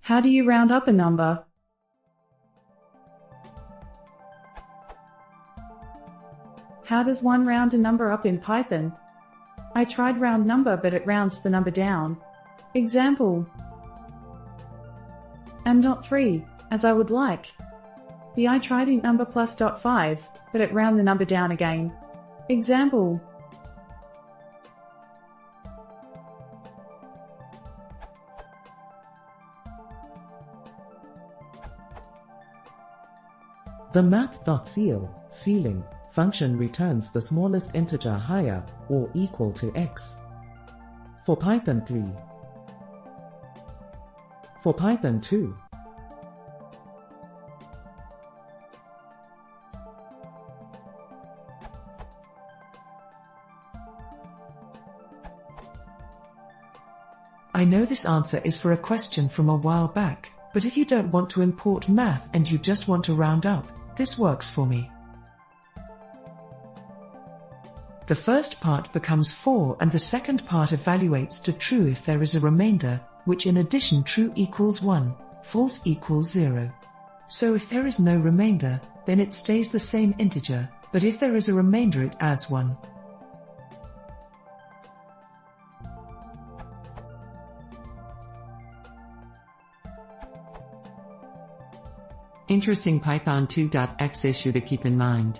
How do you round up a number? How does one round a number up in Python? I tried round number but it rounds the number down. Example. And not 3, as I would like. I tried int number plus dot 5, but it round the number down again. Example. The math.ceil ceiling function returns the smallest integer higher or equal to x. For Python 3. For Python 2. I know this answer is for a question from a while back, but if you don't want to import math and you just want to round up, this works for me. The first part becomes 4 and the second part evaluates to true if there is a remainder, which in addition true equals 1, false equals 0. So if there is no remainder, then it stays the same integer, but if there is a remainder it adds 1. Interesting Python 2.x issue to keep in mind.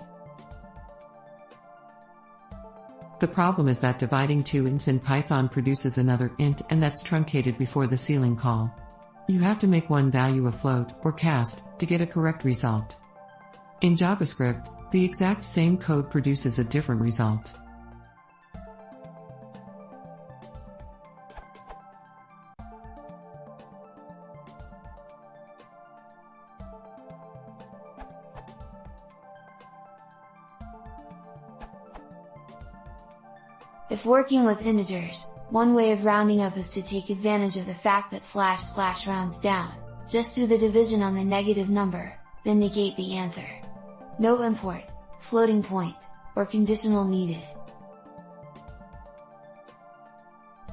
The problem is that dividing two ints in Python produces another int and that's truncated before the ceiling call. You have to make one value a float, or cast, to get a correct result. In JavaScript, the exact same code produces a different result. If working with integers, one way of rounding up is to take advantage of the fact that // rounds down. Just do the division on the negative number, then negate the answer. No import, floating point, or conditional needed.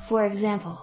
For example,